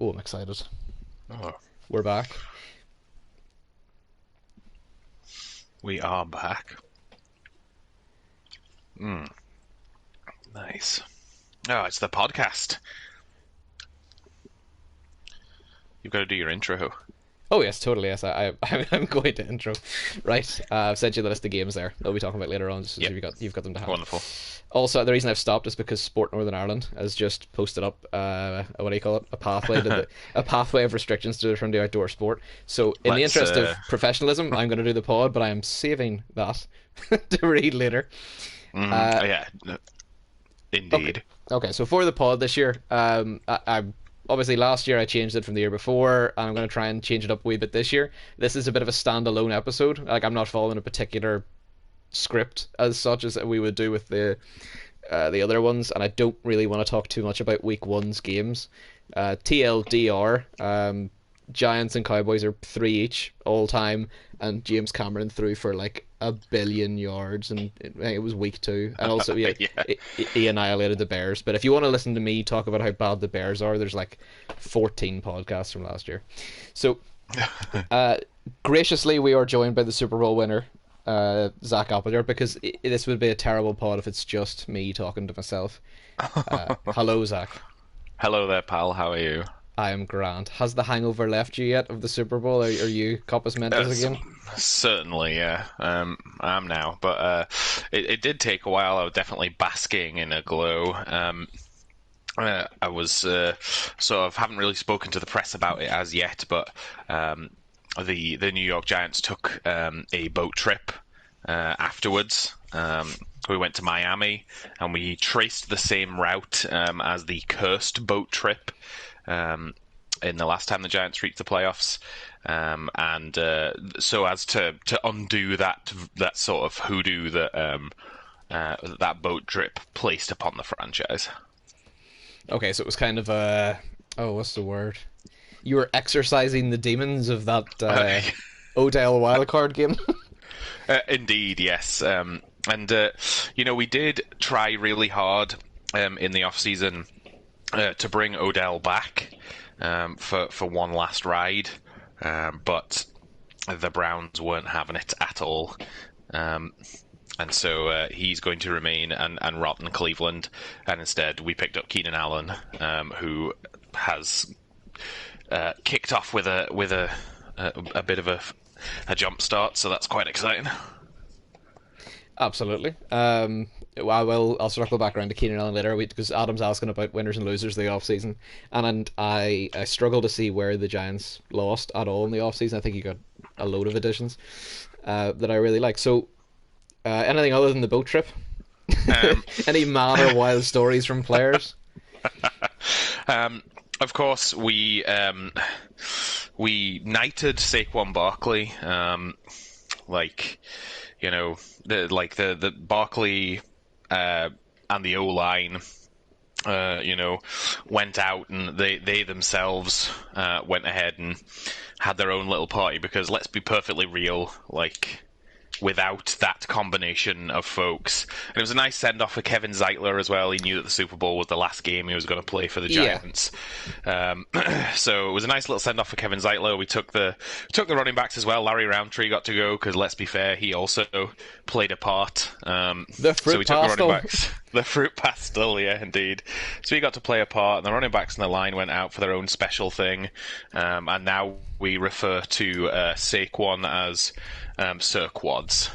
Oh, I'm excited. Oh, We're back. we are back. Nice. Oh, it's the podcast. You've got to do your intro. Oh yes, totally. Yes, I'm going to intro. Right, I've sent you the list of games there. That we'll be talking about later on. Just so Yep. you've got them to hand. Wonderful. Also, the reason I've stopped is because Sport Northern Ireland has just posted up what do you call it? A pathway to a pathway of restrictions to from the outdoor sport. So, in the Let's. interest of professionalism, I'm going to do the pod, but I am saving that to read later. Yeah. Okay. Indeed. Okay. So for the pod this year, I obviously last year I changed it from the year before, and I'm going to try and change it up a wee bit this year. This is a bit of a standalone episode. Like I'm not following a particular script as such as we would do with the other ones, and I don't really want to talk too much about week one's games. TLDR, Giants and Cowboys are 3 each all time, and James Cameron threw for like 1 billion yards, and it was week 2. And also, yeah, Yeah. he annihilated the Bears. But if you want to listen to me talk about how bad the Bears are, there's like 14 podcasts from last year. So, graciously, we are joined by the Super Bowl winner, Zakk, because this would be a terrible pod if it's just me talking to myself. Hello, Zakk. Hello there, pal. How are you? I am grand. Has the hangover left you yet of the Super Bowl? Are you Coppus Mentis again? Certainly, yeah. I am now, but it did take a while. I was definitely basking in a glow. I was sort of haven't really spoken to the press about it as yet, but the New York Giants took a boat trip afterwards. We went to Miami and we traced the same route as the cursed boat trip in the last time the Giants reached the playoffs. And so as to undo that sort of hoodoo that boat trip placed upon the franchise. Okay, so it was kind of a what's the word? You were exercising the demons of that Odell wildcard game. Indeed, yes. We did try really hard in the off season to bring Odell back for one last ride, but the Browns weren't having it at all. And so he's going to remain and rot in Cleveland. And instead, we picked up Keenan Allen, who has kicked off with a bit of a jump start. So that's quite exciting. Absolutely. I'll circle back around to Keenan Allen later because Adam's asking about winners and losers of the off season, and I struggle to see where the Giants lost at all in the off season. I think you got a load of additions that I really like. So, anything other than the boat trip? Any mad or wild stories from players? Of course, we knighted Saquon Barkley. The Barkley and the O-line, went out and they themselves went ahead and had their own little party because let's be perfectly real, like without that combination of folks. And it was a nice send-off for Kevin Zeitler as well. He knew that the Super Bowl was the last game he was going to play for the Giants. So it was a nice little send-off for Kevin Zeitler. We took the running backs as well. Larry Roundtree got to go because, let's be fair, he also played a part. The fruit so we took pastel. the running backs. The fruit pastel, yeah, indeed. So he got to play a part, and the running backs in the line went out for their own special thing. And now we refer to Saquon as Sir Quads.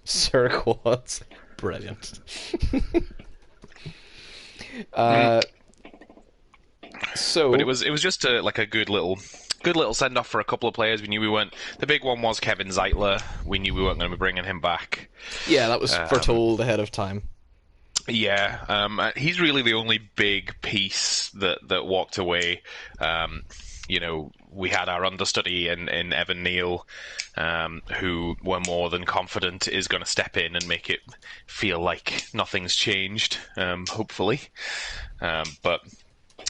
Sir Quads. Brilliant. So, but it was just a good little send off for a couple of players. We knew we weren't. The big one was Kevin Zeitler. We knew we weren't going to be bringing him back. Yeah, that was foretold ahead of time. Yeah, he's really the only big piece that walked away. We had our understudy in Evan Neal, who we're more than confident is going to step in and make it feel like nothing's changed, hopefully. But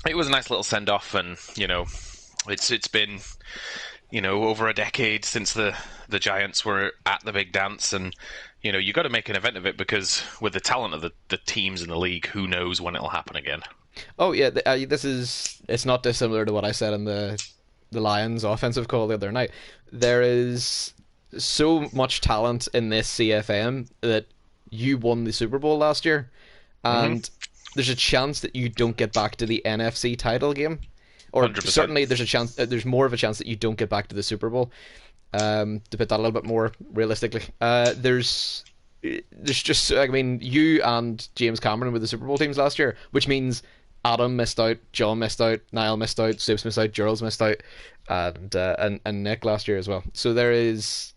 it was a nice little send-off, and, it's been, over a decade since the Giants were at the big dance, and, you got to make an event of it because with the talent of the teams in the league, who knows when it'll happen again. Oh yeah, this is it's not dissimilar to what I said in the Lions offensive call the other night. There is so much talent in this CFM that you won the Super Bowl last year, Hmm. and there's a chance that you don't get back to the NFC title game, or 100%. certainly there's a chance. There's more of a chance that you don't get back to the Super Bowl. To put that a little bit more realistically, there's just I mean you and James Cameron were the Super Bowl teams last year, which means Adam missed out, John missed out, Niall missed out, Stoops missed out, Gerald's missed out, and Nick last year as well. So there's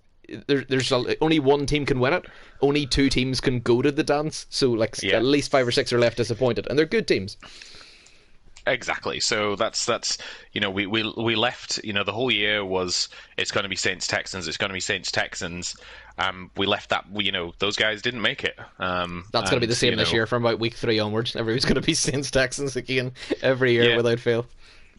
only one team can win it. Only two teams can go to the dance. So like Yeah. at least five or six are left disappointed, and they're good teams. Exactly. So that's we left, the whole year was it's going to be Saints Texans, it's going to be Saints Texans. We left that, those guys didn't make it. That's going to be the And same this year from about week 3 onwards. Everyone's going to be Saints Texans again every year yeah. without fail.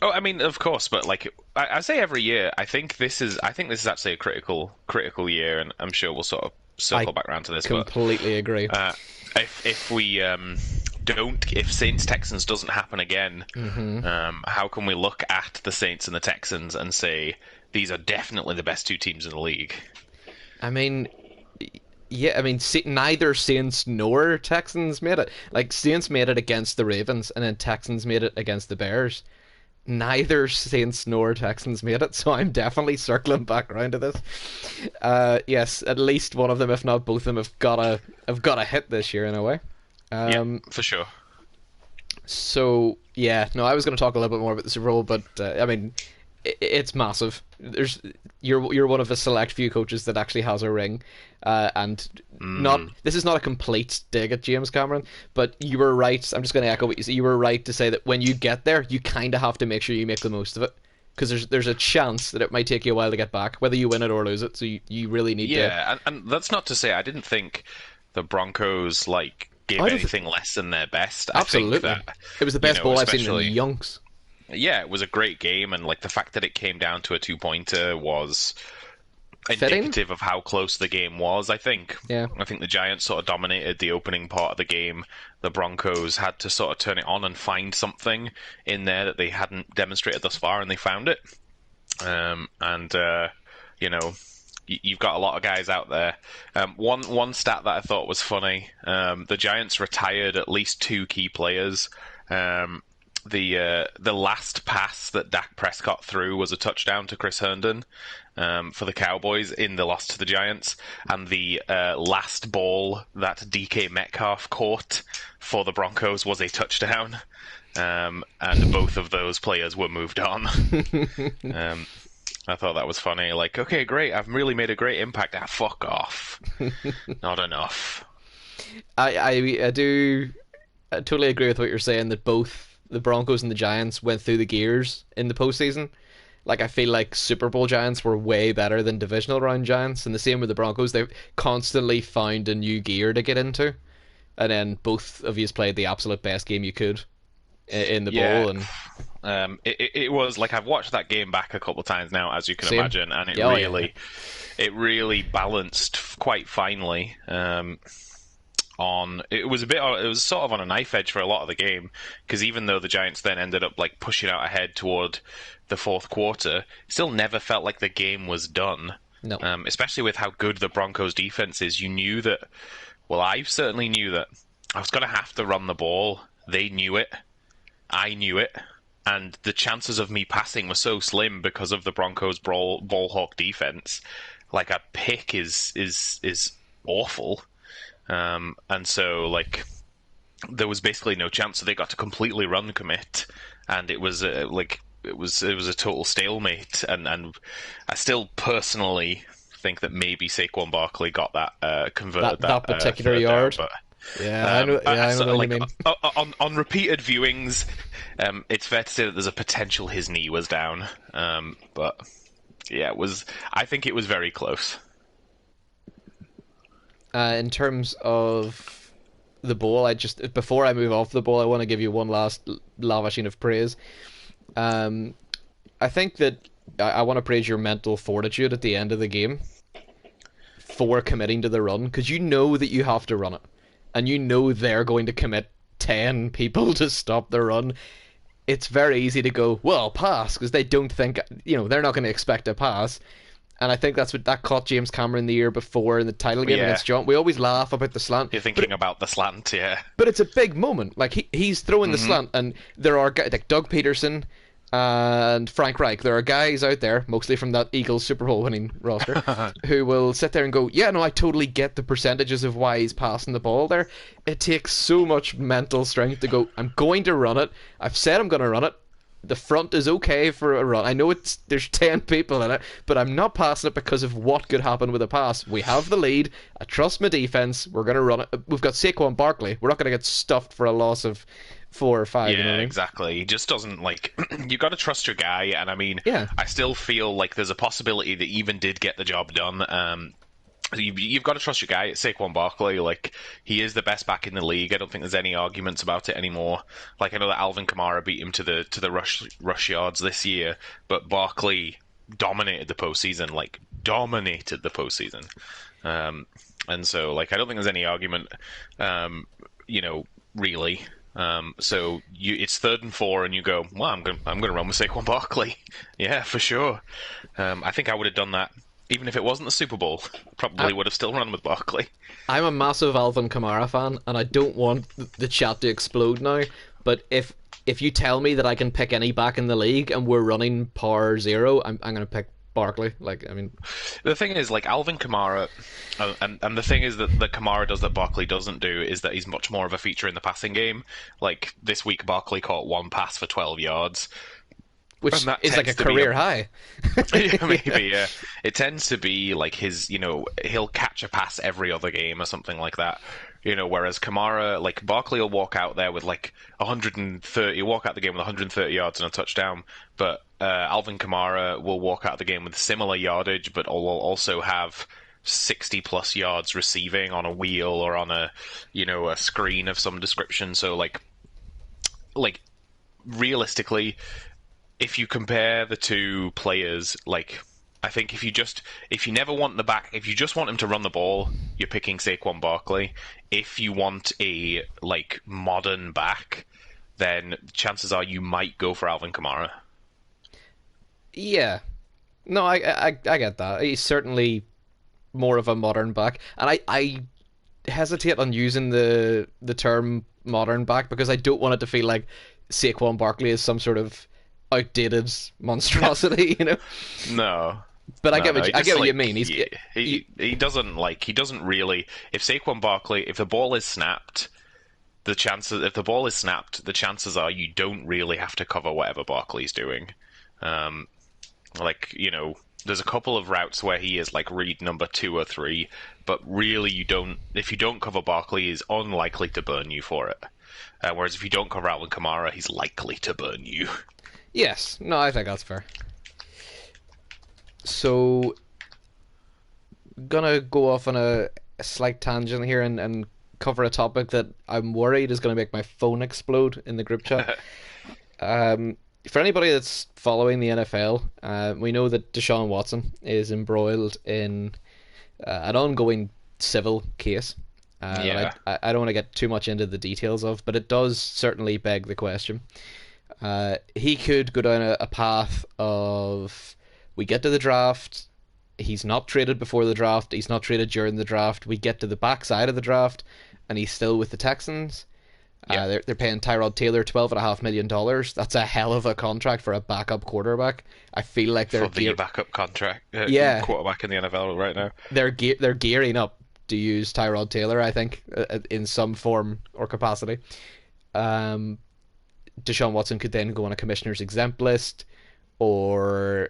Oh, I mean, of course, but like I say every year, I think this is actually a critical year, and I'm sure we'll sort of I circle back around to this. But completely agree. if we if Saints Texans doesn't happen again, how can we look at the Saints and the Texans and say these are definitely the best two teams in the league? I mean, yeah, I mean, neither Saints nor Texans made it. Like, Saints made it against the Ravens, and then Texans made it against the Bears. Neither Saints nor Texans made it, so I'm definitely circling back around to this. Yes, at least one of them, if not both of them, have got a hit this year in a way. Yeah, for sure. So yeah, no, I was going to talk a little bit more about the Super Bowl, but I mean, it's massive. You're one of a select few coaches that actually has a ring, and not this is not a complete dig at James Cameron, but you were right. I'm just going to echo what you said. You were right to say that when you get there, you kind of have to make sure you make the most of it, because there's a chance that it might take you a while to get back, whether you win it or lose it. So you really need to. Yeah, and that's not to say I didn't think the Broncos gave anything less than their best. Absolutely, I think that it was the best ball I've seen in especially yonks. yeah, it was a great game, and the fact that it came down to a two-pointer was Fitting. indicative of how close the game was. I think. Yeah. I think the Giants sort of dominated the opening part of the game. The Broncos had to sort of turn it on and find something in there that they hadn't demonstrated thus far, and they found it. And you've got a lot of guys out there. One stat that I thought was funny: the Giants retired at least two key players. The last pass that Dak Prescott threw was a touchdown to Chris Herndon for the Cowboys in the loss to the Giants, and the last ball that DK Metcalf caught for the Broncos was a touchdown. And both of those players were moved on. I thought that was funny. Okay, great, I've really made a great impact. Fuck off. Not enough. I totally agree with what you're saying, that both the Broncos and the Giants went through the gears in the postseason. I feel like Super Bowl Giants were way better than divisional round Giants, and the same with the Broncos. They constantly found a new gear to get into, and then both of you played the absolute best game you could in the bowl. And it was I've watched that game back a couple of times now, as you can same. imagine, and it really balanced quite finely. It was sort of on a knife edge for a lot of the game, because even though the Giants then ended up pushing out ahead toward the fourth quarter, it still never felt like the game was done. No. Especially with how good the Broncos defense is. You knew that. Well, I certainly knew that I was going to have to run the ball. They knew it. I knew it. And the chances of me passing were so slim because of the Broncos' ball hawk defense. A pick is awful. And so there was basically no chance, so they got to completely run commit, and it was it was a total stalemate. And I still personally think that maybe Saquon Barkley got that converted that particular yard. Down, but yeah, I know what you mean. On repeated viewings, it's fair to say that there's a potential his knee was down. But yeah, I think it was very close. In terms of the bowl, before I move off the bowl, I want to give you one last lavishing of praise. I think that I want to praise your mental fortitude at the end of the game for committing to the run, because you know that you have to run it, and you know they're going to commit 10 people to stop the run, it's very easy to go, well, pass, because they don't think, they're not going to expect a pass. And I think that's what that caught James Cameron the year before in the title game Yeah. against John. We always laugh about the slant. You're thinking about the slant, yeah. But it's a big moment. Like he's throwing the slant, and there are guys like Doug Peterson and Frank Reich. There are guys out there, mostly from that Eagles Super Bowl winning roster, who will sit there and go, "Yeah, no, I totally get the percentages of why he's passing the ball there." It takes so much mental strength to go, "I'm going to run it. I've said I'm going to run it. The front is okay for a run. I know there's 10 people in it, but I'm not passing it because of what could happen with a pass. We have the lead. I trust my defense. We're going to run it. We've got Saquon Barkley. We're not going to get stuffed for a loss of 4 or 5. Yeah, you know what I mean? exactly. He just doesn't like. You got to trust your guy, and I mean, Yeah. I still feel like there's a possibility that he even did get the job done. You've got to trust your guy. Saquon Barkley, like he is the best back in the league. I don't think there's any arguments about it anymore. Like I know that Alvin Kamara beat him to the rush yards this year, but Barkley dominated the postseason, like dominated the postseason. And so like I don't think there's any argument, really. So it's 3rd and 4, and you go, well, I'm going to run with Saquon Barkley. Yeah, for sure. I think I would have done that. Even if it wasn't the Super Bowl, probably would have still run with Barkley. I'm a massive Alvin Kamara fan, and I don't want the chat to explode now. But if you tell me that I can pick any back in the league and we're running par 0, I'm going to pick Barkley. Like, I mean, the thing is, like Alvin Kamara, and the thing is that Kamara does that Barkley doesn't do is that he's much more of a feature in the passing game. Like this week, Barkley caught 1 pass for 12 yards. which is like a career high. Yeah, maybe, yeah. It tends to be like his, he'll catch a pass every other game or something like that. Whereas Kamara, like Barkley will walk out there with like 130, walk out the game with 130 yards and a touchdown, but Alvin Kamara will walk out the game with similar yardage, but will also have 60 plus yards receiving on a wheel or on a screen of some description. So like realistically, if you compare the two players, like I think if you just want him to run the ball, you're picking Saquon Barkley. If you want a like modern back, then chances are you might go for Alvin Kamara. Yeah, no, I get that. He's certainly more of a modern back, and I hesitate on using the term modern back because I don't want it to feel like Saquon Barkley is some sort of outdated monstrosity, No. But I get what you mean. He doesn't really. If Saquon Barkley, if the ball is snapped, the chances are you don't really have to cover whatever Barkley's doing. There's a couple of routes where he is like read number 2 or 3, but really you don't. If you don't cover Barkley, he's unlikely to burn you for it. Whereas if you don't cover Alvin Kamara, he's likely to burn you. Yes, no, I think that's fair. So, gonna go off on a slight tangent here and cover a topic that I'm worried is gonna make my phone explode in the group chat. For anybody that's following the NFL, we know that Deshaun Watson is embroiled in an ongoing civil case. Yeah. I don't want to get too much into the details of, but it does certainly beg the question. He could go down a path of, we get to the draft, he's not traded before the draft, he's not traded during the draft, we get to the backside of the draft, and he's still with the Texans. Yeah. They're paying Tyrod Taylor $12.5 million. That's a hell of a contract for a backup quarterback. I feel like they're backup contract, quarterback in the NFL right now. They're gearing up to use Tyrod Taylor, I think, in some form or capacity. Deshaun Watson could then go on a commissioner's exempt list, or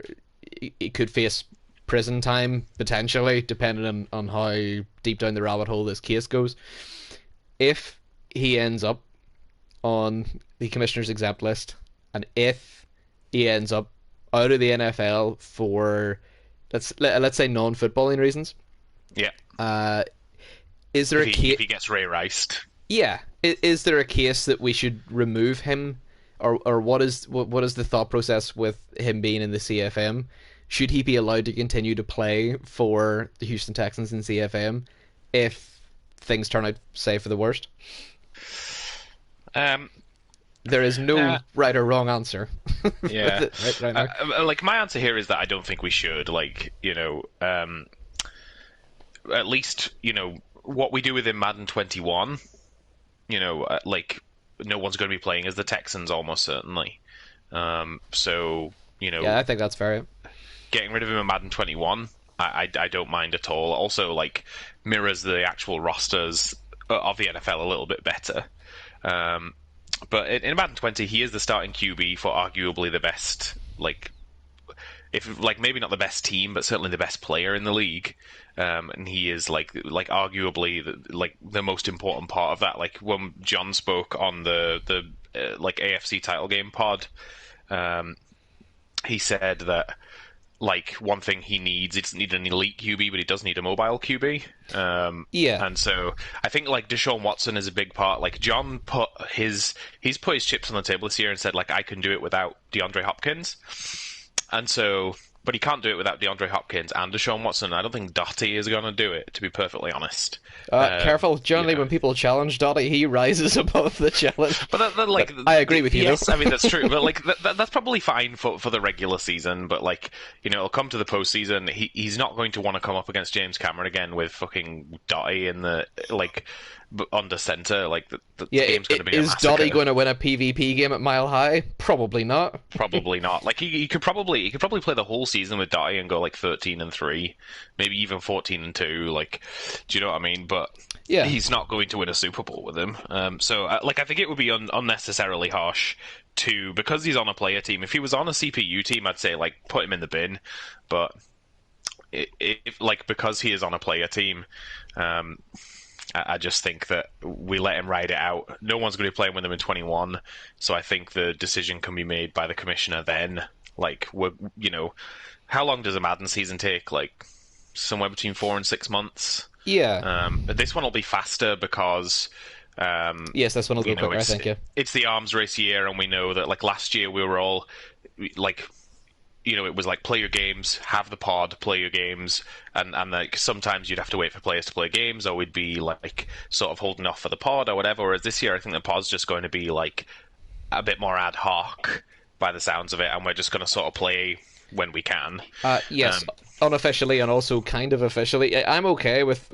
he could face prison time potentially, depending on how deep down the rabbit hole this case goes. If he ends up on the commissioner's exempt list, and if he ends up out of the NFL for let's say non-footballing reasons, is there if he gets Ray Riced? Yeah, is there a case that we should remove him, or what is the thought process with him being in the CFM? Should he be allowed to continue to play for the Houston Texans in CFM if things turn out, say, for the worst? Um, There is no uh, right or wrong answer with yeah. it right now. Like my answer here is that I don't think we should. Like, at least what we do within Madden 21. Like no one's going to be playing as the Texans almost certainly. So Yeah, I think that's fair. getting rid of him in Madden 21, I don't mind at all. Also, like mirrors the actual rosters of the NFL a little bit better. Um, but in Madden 20, he is the starting QB for arguably the best, like if like maybe not the best team, but certainly the best player in the league. And he is like arguably the most important part of that. Like when John spoke on the like AFC title game pod, he said that like one thing he doesn't need an elite QB, but he does need a mobile QB. Yeah, And so I think like Deshaun Watson is a big part. Like John he's put his chips on the table this year and said like I can do it without DeAndre Hopkins. And so, but he can't do it without DeAndre Hopkins and Deshaun Watson. I don't think Dottie is going to do it, to be perfectly honest. careful. Generally, when people challenge Dottie, he rises above the challenge. But like, I agree with you. Yes, Though. I mean that's true. But like, that's probably fine for the regular season. But like, it'll come to the postseason. He's not going to want to come up against James Cameron again with fucking Dottie in the like under center. Like the game's going to be a is massacre. Dottie going to win a PvP game at Mile High? Probably not. Probably not. Like he could probably play the whole season with Dottie and go like 13-3, maybe even 14-2. Like, do you know what I mean? But yeah, he's not going to win a Super Bowl with him. So like I think it would be unnecessarily harsh because he's on a player team. If he was on a CPU team, I'd say like put him in the bin. But like because he is on a player team. I just think that we let him ride it out. No one's going to be playing with him in 21, so I think the decision can be made by the commissioner then. Like, how long does a Madden season take? Like, somewhere between 4 and 6 months. Yeah. But this one will be faster because. Yes, this one will go quicker. I think. Yeah. It's the arms race year, and we know that like last year we were all like. It was like play your games, have the pod, play your games, and like sometimes you'd have to wait for players to play games, or we'd be like sort of holding off for the pod or whatever. Whereas this year, I think the pod's just going to be like a bit more ad hoc by the sounds of it, and we're just going to sort of play when we can. Yes, unofficially and also kind of officially. I'm okay with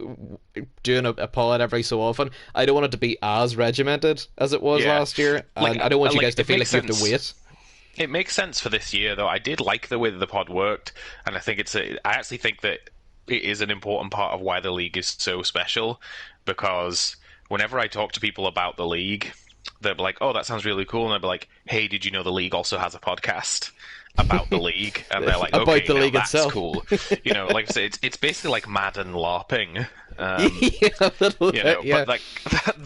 doing a pod every so often. I don't want it to be as regimented as it was last year, and I don't want you guys to feel like you have to wait. It makes sense for this year, though. I did like the way that the pod worked, and I think I actually think that it is an important part of why the league is so special, because whenever I talk to people about the league, they're like, "Oh, that sounds really cool," and I'd be like, "Hey, did you know the league also has a podcast about the league?" And they're like, about "Okay, the league that's itself." Cool." Like I say, it's basically like Madden LARPing. Yeah, but like,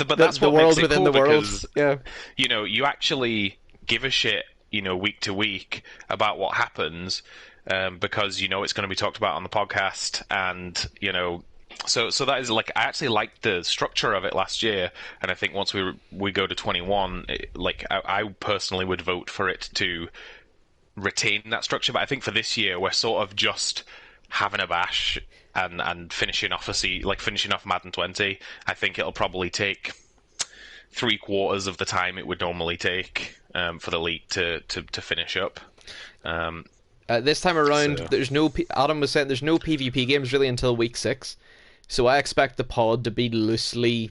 but that's the what world makes it within cool the world. because Yeah, you actually give a shit. Week to week about what happens because it's going to be talked about on the podcast, and so that is like I actually liked the structure of it last year, and I think once we go to 21, I personally would vote for it to retain that structure. But I think for this year we're sort of just having a bash and finishing off finishing off Madden 20. I think it'll probably take 3/4 of the time it would normally take for the league to finish up. This time around, there's no. Adam was saying there's no PvP games really until week 6, so I expect the pod to be loosely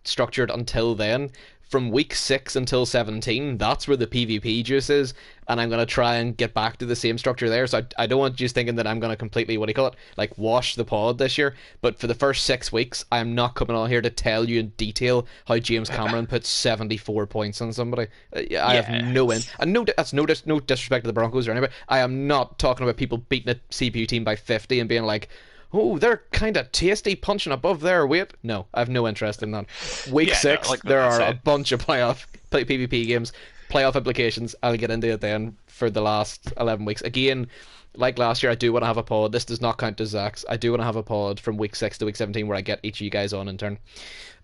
structured until then. From week 6 until 17, that's where the PvP juice is, and I'm going to try and get back to the same structure there. So I don't want you thinking that I'm going to completely, like wash the pod this year. But for the first 6 weeks, I'm not coming on here to tell you in detail how James Cameron put 74 points on somebody. I have no end. And that's no disrespect to the Broncos or anybody. I am not talking about people beating a CPU team by 50 and being like, oh, they're kind of tasty punching above their weight. No, I have no interest in that. Week 6, there are a bunch of PvP games, playoff implications. I'll get into it then for the last 11 weeks. Again, like last year, I do want to have a pod. This does not count as Zakk's. I do want to have a pod from week 6 to week 17 where I get each of you guys on in turn.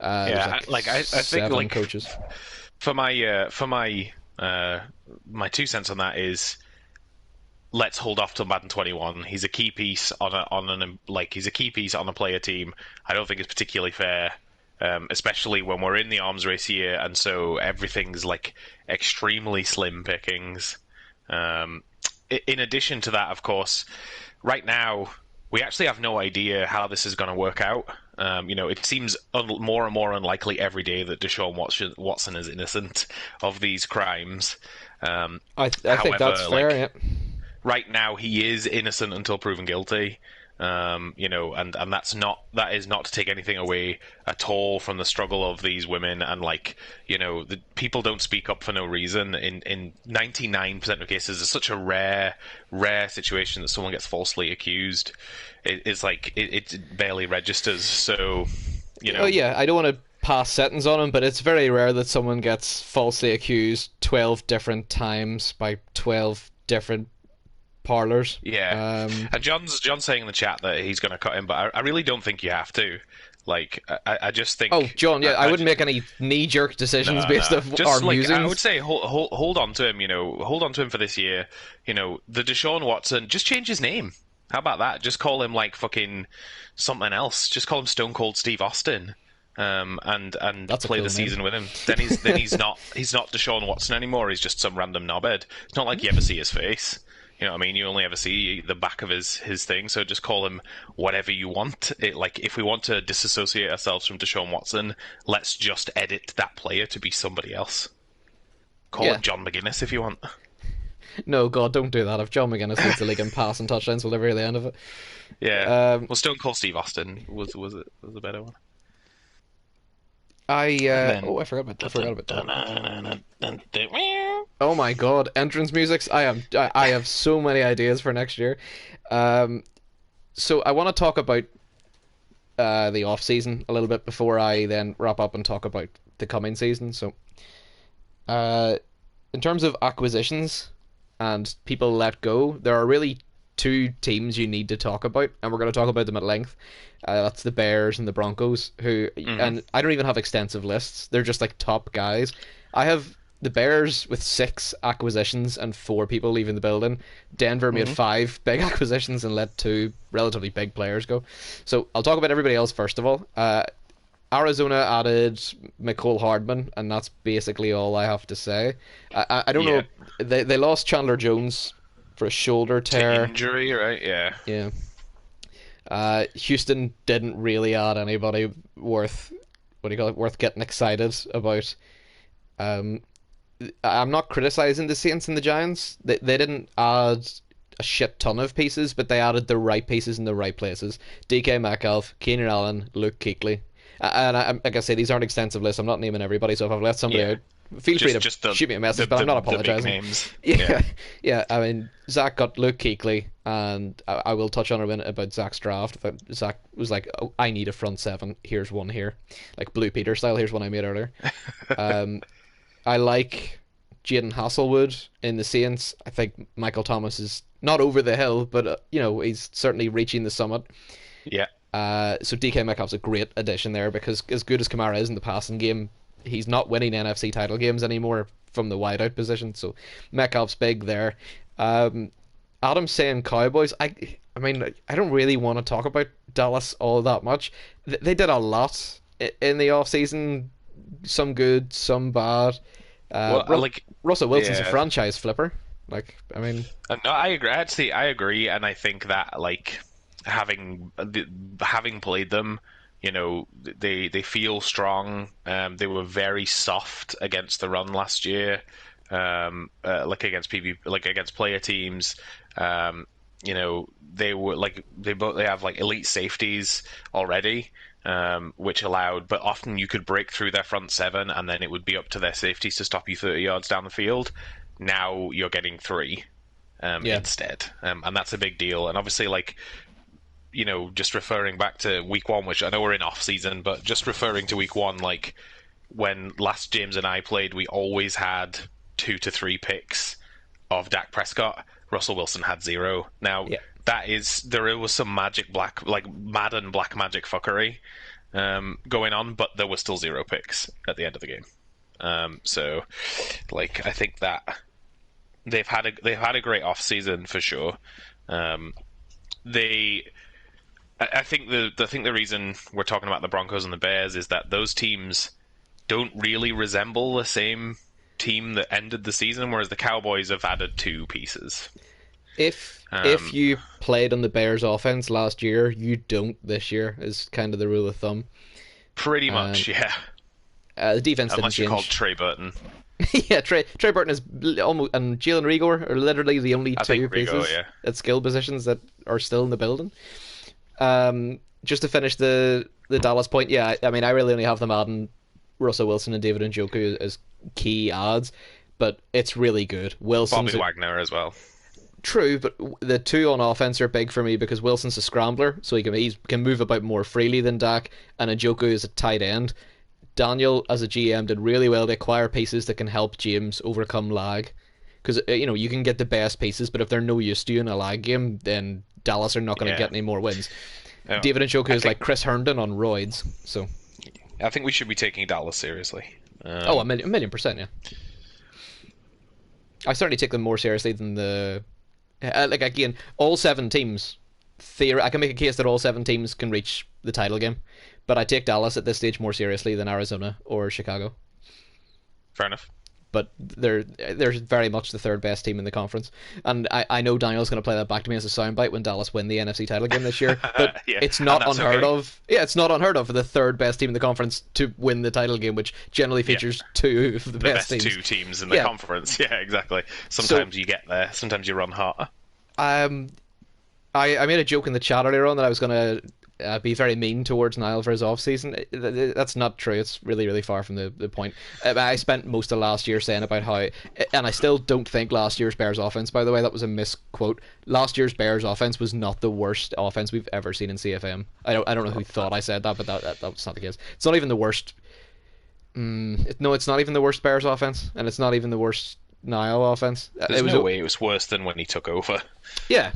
I think like coaches. For my 2 cents on that is, let's hold off till Madden 21. He's a key piece on a player team. I don't think it's particularly fair especially when we're in the arms race year, and so everything's like extremely slim pickings. In addition to that, of course, right now we actually have no idea how this is going to work out. It seems more and more unlikely every day that Deshaun Watson is innocent of these crimes. I think However, that's fair. like Yeah. right now, he is innocent until proven guilty. And that is not to take anything away at all from the struggle of these women. And like, the people don't speak up for no reason. In 99% of cases, it's such a rare situation that someone gets falsely accused. It barely registers. So, Oh yeah, I don't want to pass sentence on him, but it's very rare that someone gets falsely accused 12 different times by 12 different parlors. yeah. And John's saying in the chat that he's going to cut him, but I really don't think you have to. Like, I just Oh, think John, yeah, I wouldn't make any knee-jerk decisions based no. off our Just like I would musings. say, hold on to him. Hold on to him for this year. The Deshaun Watson, just change his name. How about that? Just call him like fucking something else. Just call him Stone Cold Steve Austin. And That's a play cool the name. season with him. Then he's not Deshaun Watson anymore. He's just some random knobhead. It's not like you ever see his face. You know what I mean? You only ever see the back of his thing. So just call him whatever you want. Like if we want to disassociate ourselves from Deshaun Watson, let's just edit that player to be somebody else. Call Yeah. him John McGinnis if you want. No, God, don't do that. If John McGinnis leads the league in passing touchdowns, we'll never hear the end of it. Yeah. Um, Well, Stone Cold Steve Austin was a better one. And then. I forgot about that. Oh my God, entrance musics. I have so many ideas for next year. So I want to talk about the off season a little bit before I then wrap up and talk about the coming season. So, in terms of acquisitions and people let go, there are really two teams you need to talk about, and we're going to talk about them at length. That's the Bears and the Broncos, who, Mhm. and I don't even have extensive lists. They're just like top guys. I have the Bears with 6 acquisitions and 4 people leaving the building. Denver made Mhm. 5 big acquisitions and let 2 relatively big players go. So I'll talk about everybody else first of all. Arizona added McCole Hardman, and that's basically all I have to say. I don't Yeah. know. They lost Chandler Jones for a shoulder To tear. injury, right? Yeah. Yeah. Houston didn't really add anybody worth what do you call it? Worth getting excited about. Um, I'm not criticizing the Saints and the Giants. They didn't add a shit ton of pieces, but they added the right pieces in the right places. DK Metcalf, Keenan Allen, Luke Kuechly. Like I say, these aren't extensive lists. I'm not naming everybody, so if I've left somebody Yeah. out, feel free to Just the shoot me a the message, but I'm the, not the big apologizing. names. Yeah, Yeah. yeah. I mean, Zakk got Luke Kuechly, and I will touch on a minute about Zakk's draft. But Zakk was like, oh, "I need a front seven. Here's one here, like Blue Peter style. Here's one I made earlier." Um, I like Jaden Hasselwood in the Saints. I think Michael Thomas is not over the hill, but he's certainly reaching the summit. Yeah. So DK Metcalf's a great addition there because as good as Kamara is in the passing game, he's not winning NFC title games anymore from the wideout position. So Metcalf's big there. Adam's saying Cowboys. I mean, I don't really want to talk about Dallas all that much. They did a lot in the off season. Some good, some bad. Well, like, Russell Wilson's a yeah. franchise flipper. Like, I mean, No, I agree. Actually, I agree, and I think that like having played them, they feel strong. They were very soft against the run last year, like against like against player teams. They were like they have like elite safeties already. Which allowed, but often you could break through their front seven, and then it would be up to their safeties to stop you 30 yards down the field. Now you're getting 3 yeah, instead, and that's a big deal. And obviously, like just referring back to week 1, which I know we're in off season, but just referring to week 1, like when last James and I played, we always had 2 to 3 picks of Dak Prescott. Russell Wilson had 0. Now yeah. there was some like Madden black magic fuckery going on, but there were still 0 picks at the end of the game. So like I think that they've had a great off season for sure. They I think the reason we're talking about the Broncos and the Bears is that those teams don't really resemble the same team that ended the season, whereas the Cowboys have added two pieces. If you played on the Bears offense last year, you don't this year, is kind of the rule of thumb. Pretty Um, much, yeah. the defense didn't Unless you're called change. Trey Burton. Yeah, Trey Burton is almost, and Jalen Rigor are literally the only I two think Rigo, pieces yeah. at skill positions that are still in the building. Just to finish the Dallas point, yeah, I mean, I really only have them adding Russell Wilson and David Njoku as key adds, but it's really good. Wilson's Bobby Wagner as well. true, but the two on offense are big for me because Wilson's a scrambler, so he can move about more freely than Dak, and Njoku is a tight end. Daniel, as a GM, did really well to acquire pieces that can help James overcome lag. Because, you can get the best pieces, but if they're no use to you in a lag game, then Dallas are not going to Yeah. get any more wins. Yeah. David Njoku I is like think Chris Herndon on roids. So, I think we should be taking Dallas seriously. a million percent, yeah. I certainly take them more seriously than the... like, again, all seven teams... I can make a case that all seven teams can reach the title game, but I take Dallas at this stage more seriously than Arizona or Chicago. Fair enough. But they're very much the third best team in the conference, and I know Daniel's going to play that back to me as a soundbite when Dallas win the NFC title game this year. But Yeah, it's not and that's unheard okay. of. Yeah, it's not unheard of for the third best team in the conference to win the title game, which generally features two of the The best best teams. two teams in the Yeah. conference. Yeah, exactly. Sometimes you get there. Sometimes you run hot. Um, I made a joke in the chat earlier on that I was going to be very mean towards Niall for his off season. That's not true. It's really, really far from the point. I spent most of last year saying about how, and I still don't think last year's Bears offense, by the way, that was a misquote. Last year's Bears offense was not the worst offense we've ever seen in CFM. I don't know who thought I said that, but that was not the case. It's not even the worst. No, it's not even the worst Bears offense, and it's not even the worst Niall offense. There's It was no way it was worse than when he took over. Yeah,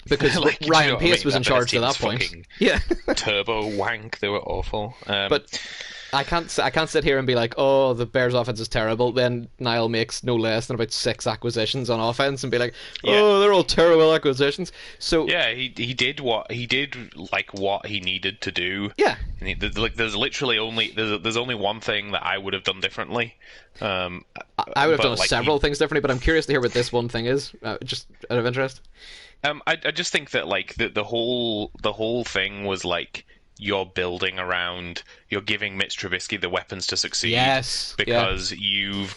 because Like, do you Ryan know what I Pace mean? was in That charge at Bears that team's point. fucking Yeah, turbo wank. They were awful. but I can't sit here and be like, oh, the Bears offense is terrible. Then Niall makes no less than about 6 acquisitions on offense and be like, oh, they're all terrible acquisitions. So yeah, he did what he did, like what he needed to do. yeah, And there's literally only there's only one thing that I would have done differently. I would have but, done like, several things differently, but I'm curious to hear what this one thing is, just out of interest. I just think that like the whole thing was like you're building around, you're giving Mitch Trubisky the weapons to succeed. Yes, Because you've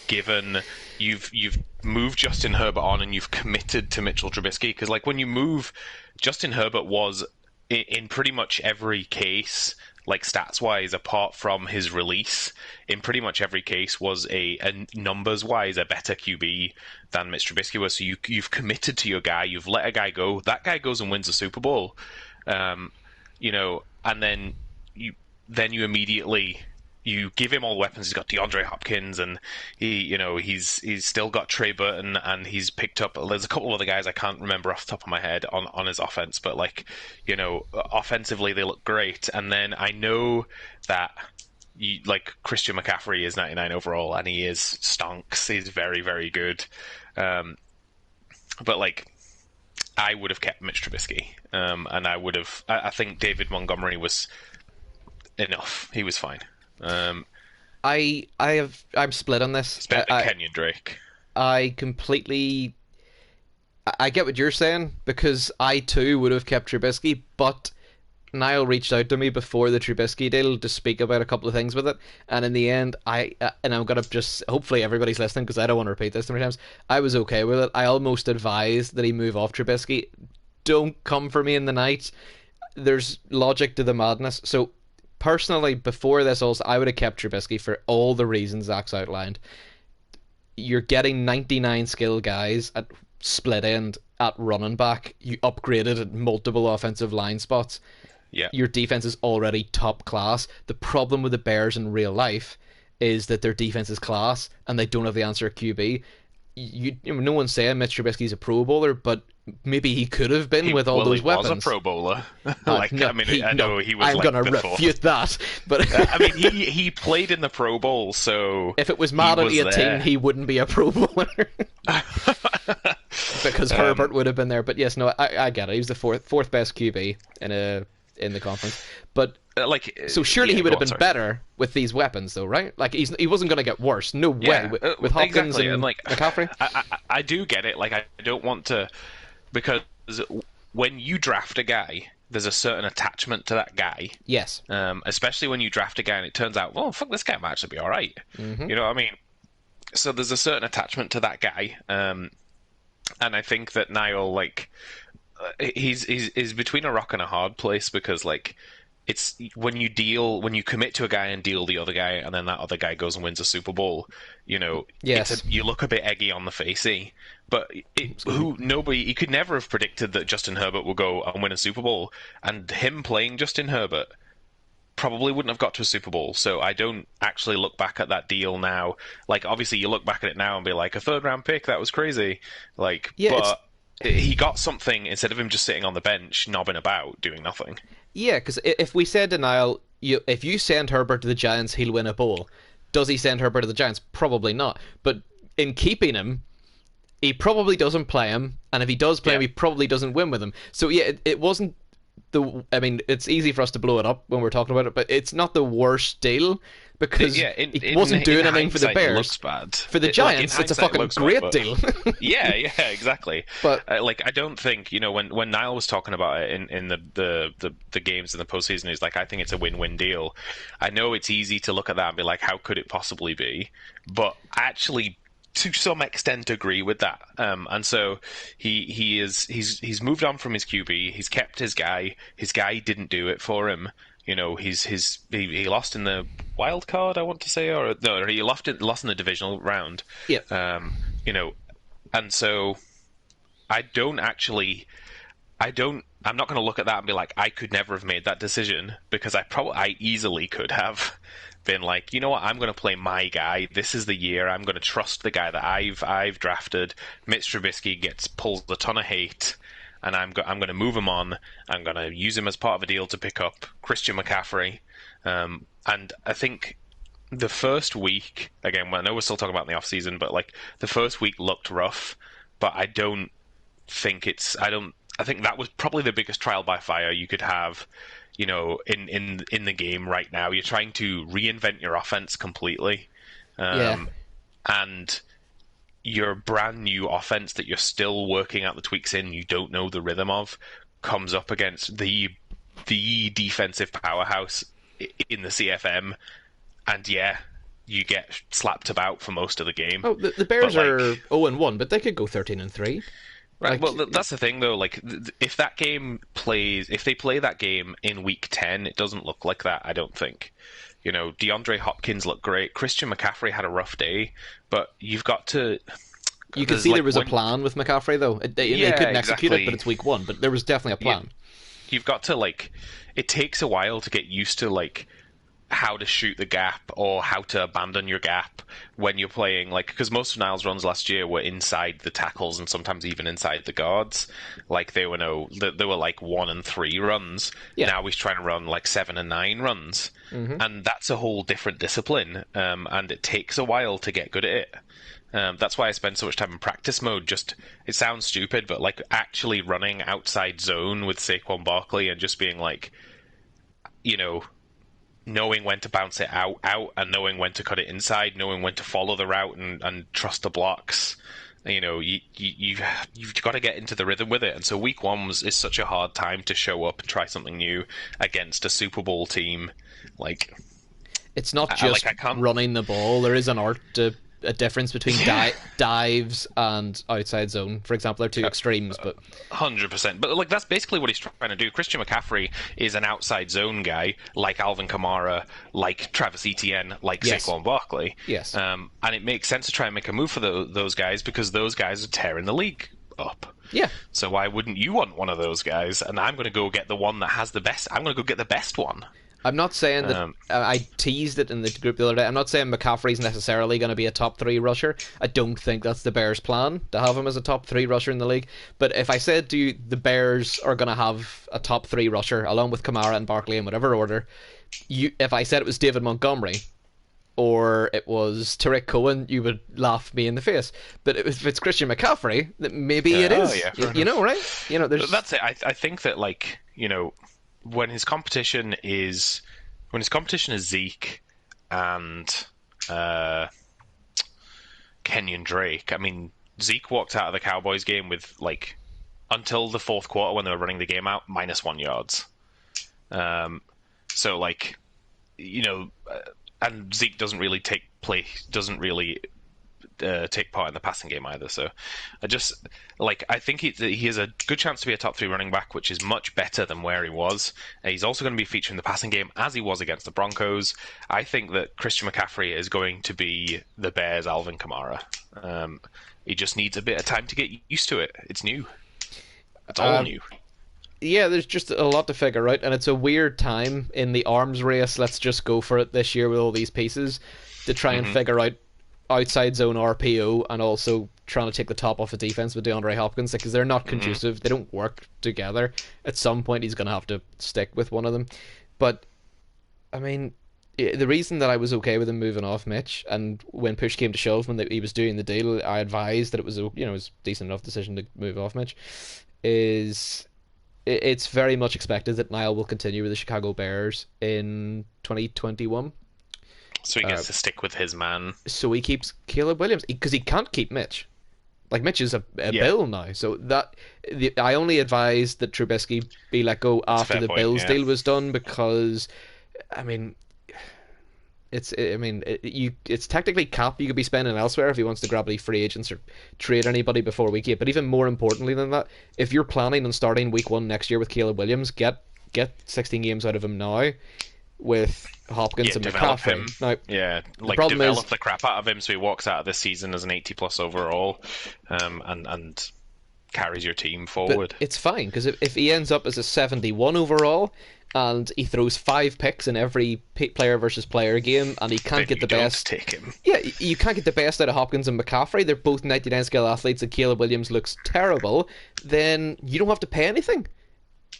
moved Justin Herbert on and you've committed to Mitchell Trubisky. Because like when you move, Justin Herbert was in pretty much every case, like stats wise, apart from his release, in pretty much every case was a numbers wise a better QB than Mitch Trubisky was. So you've committed to your guy, you've let a guy go, that guy goes and wins a Super Bowl, and then you immediately you give him all the weapons. He's got DeAndre Hopkins, and he's still got Trey Burton, and he's picked up. There's a couple of other guys I can't remember off the top of my head on his offense, but offensively they look great. And then I know that Christian McCaffrey is 99 overall, and he is stonks. He's very, very good. But I would have kept Mitch Trubisky, and I would have. I think David Montgomery was enough. He was fine. I'm split on this. It's better than Kenyon Drake. I completely. I get what you're saying because I too would have kept Trubisky, but Niall reached out to me before the Trubisky deal to speak about a couple of things with it, and in the end, and I'm gonna just hopefully everybody's listening because I don't want to repeat this too many times. I was okay with it. I almost advised that he move off Trubisky. Don't come for me in the night. There's logic to the madness. So personally, before this, also I would have kept Trubisky for all the reasons Zakk's outlined. You're getting 99 skill guys at split end at running back. You upgraded at multiple offensive line spots. Yeah. Your defense is already top class. The problem with the Bears in real life is that their defense is class and they don't have the answer at QB. No one's saying Mitch Trubisky's a Pro Bowler, but maybe he could have been with all those weapons. He was a Pro Bowler. No, I know he was. I'm gonna refute that, but I mean, he played in the Pro Bowl, so if it was Madden 18, there. he wouldn't be a Pro Bowler because Herbert would have been there. But yes, no, I get it. He was the fourth best QB in a in the conference. But like, so surely yeah, he would go have on, been sorry. better with these weapons, though, right? Like he wasn't going to get worse. No way Yeah, with Hopkins exactly. And and like, McCaffrey. I do get it. Like, I don't want to, because when you draft a guy, there's a certain attachment to that guy. Yes. Especially when you draft a guy and it turns out, well, fuck, this guy might actually be all right. Hmm. You know what I mean? So there's a certain attachment to that guy. And I think that Niall, like, he's between a rock and a hard place because, like, it's when you commit to a guy and deal the other guy, and then that other guy goes and wins a Super Bowl. You know, Yes. you look a bit eggy on the facey. But he could never have predicted that Justin Herbert would go and win a Super Bowl, and him playing Justin Herbert probably wouldn't have got to a Super Bowl. So I don't actually look back at that deal now. Like, obviously, you look back at it now and be like, a third-round pick, that was crazy. Like, Yeah, but he got something instead of him just sitting on the bench, knobbing about, doing nothing. yeah, because if we said to Niall, if you send Herbert to the Giants, he'll win a bowl. Does he send Herbert to the Giants? Probably not. But in keeping him, he probably doesn't play him, and if he does play him, he probably doesn't win with him. So yeah, it wasn't I mean, it's easy for us to blow it up when we're talking about it, but it's not the worst deal because he wasn't doing anything for the Bears. It looks bad. For the Giants, it's a fucking great deal. Yeah, exactly. But like, I don't think, when Niall was talking about it in the games in the postseason, he's like, I think it's a win-win deal. I know it's easy to look at that and be like, how could it possibly be? But actually, to some extent, agree with that. And so he's moved on from his QB. He's kept his guy. His guy didn't do it for him. He lost in the wild card, I want to say, or no, he lost in the divisional round. yeah, And so I'm not going to look at that and be like, I could never have made that decision, because I easily could have been like, you know what, I'm going to play my guy. This is the year. I'm going to trust the guy that I've drafted. Mitch Trubisky pulls a ton of hate, and I'm going to move him on. I'm going to use him as part of a deal to pick up Christian McCaffrey. And I think the first week, again, I know we're still talking about in the off season, but like the first week looked rough. But I think that was probably the biggest trial by fire you could have. In the game right now, you're trying to reinvent your offense completely, and your brand new offense that you're still working out the tweaks in, you don't know the rhythm of, comes up against the defensive powerhouse in the CFM, and you get slapped about for most of the game. Oh, the Bears are 0-1, but they could go 13-3. Right. Well, that's the thing, though. Like, if they play that game in week 10, it doesn't look like that, I don't think. DeAndre Hopkins looked great. Christian McCaffrey had a rough day, but you've got to. You can see there was a plan with McCaffrey, though. They couldn't execute it, but it's week 1. But there was definitely a plan. You've got to, it takes a while to get used to, how to shoot the gap or how to abandon your gap when you're playing, because most of Niall's runs last year were inside the tackles and sometimes even inside the guards. They were 1 and 3 runs. Yeah. Now he's trying to run 7 and 9 runs. Mm-hmm. And that's a whole different discipline. And it takes a while to get good at it. That's why I spend so much time in practice mode. It sounds stupid, but actually running outside zone with Saquon Barkley and just being knowing when to bounce it out, and knowing when to cut it inside, knowing when to follow the route and trust the blocks. You've got to get into the rhythm with it. And so week 1 is such a hard time to show up and try something new against a Super Bowl team. It's not just running the ball. There is an art to a difference between dives and outside zone, for example. They're two extremes, but 100%. But that's basically what he's trying to do. Christian McCaffrey is an outside zone guy, like Alvin Kamara, like Travis Etienne, like Saquon Barkley. Yes. And it makes sense to try and make a move for those guys, because those guys are tearing the league up. Yeah. So why wouldn't you want one of those guys? And I'm going to go get the one that has the best. I'm going to go get the best one. I'm not saying that I teased it in the group the other day. I'm not saying McCaffrey's necessarily going to be a top 3 rusher. I don't think that's the Bears' plan, to have him as a top 3 rusher in the league. But if I said to you the Bears are going to have a top 3 rusher along with Kamara and Barkley in whatever order, if I said it was David Montgomery or it was Tariq Cohen, you would laugh me in the face. But if it's Christian McCaffrey, maybe it is. Yeah, right? That's it. I think that when his competition is Zeke and uh, Kenyon Drake. I mean, Zeke walked out of the Cowboys game with like until the fourth quarter when they were running the game out -1 yards. So like, and Zeke doesn't really take part in the passing game either. So I think he has a good chance to be a top 3 running back, which is much better than where he was. He's also going to be featuring in the passing game as he was against the Broncos. I think that Christian McCaffrey is going to be the Bears' Alvin Kamara. He just needs a bit of time to get used to it. It's new. It's all new. Yeah, there's just a lot to figure out, and it's a weird time in the arms race. Let's just go for it this year with all these pieces to try and figure out outside zone RPO and also trying to take the top off of defense with DeAndre Hopkins, because they're not conducive. They don't work together. At some point, he's going to have to stick with one of them. But, I mean, the reason that I was okay with him moving off Mitch, and when push came to shove, when he was doing the deal, I advised that it was it was a decent enough decision to move off Mitch, is it's very much expected that Niall will continue with the Chicago Bears in 2021. So he gets to stick with his man. So he keeps Caleb Williams because he can't keep Mitch. Like, Mitch is a bill now. So I only advised that Trubisky be let go after the Bills deal was done, because I mean, it's technically cap you could be spending elsewhere if he wants to grab any free agents or trade anybody before week 8. But even more importantly than that, if you're planning on starting week 1 next year with Caleb Williams, get 16 games out of him now with Hopkins and McCaffrey. Now, develop the crap out of him so he walks out of this season as an 80+ overall, and carries your team forward. But it's fine, because if he ends up as a 71 overall and he throws 5 picks in every player versus player game, and he can't get the best, take him. Yeah, you can't get the best out of Hopkins and McCaffrey. They're both 99 skill athletes, and Caleb Williams looks terrible. Then you don't have to pay anything,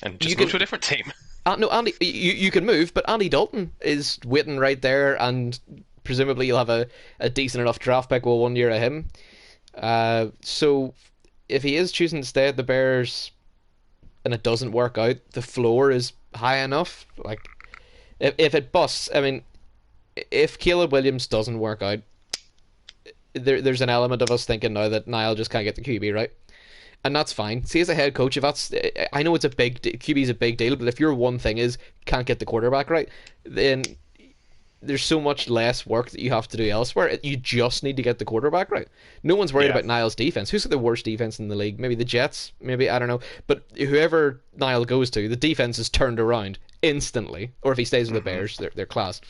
and just go to a different team. No, Andy, you can move, but Andy Dalton is waiting right there, and presumably you'll have a decent enough draft pick with 1 year of him. So if he is choosing to stay at the Bears and it doesn't work out, the floor is high enough. Like, if it busts, I mean, if Caleb Williams doesn't work out, there's an element of us thinking now that Niall just can't get the QB right. And that's fine. See, as a head coach, I know it's a big QB is a big deal, but if your one thing is can't get the quarterback right, then there's so much less work that you have to do elsewhere. You just need to get the quarterback right. No one's worried about Niall's defense. Who's got the worst defense in the league? Maybe the Jets. Maybe, I don't know. But whoever Niall goes to, the defense is turned around instantly. Or if he stays with the Bears, they're class.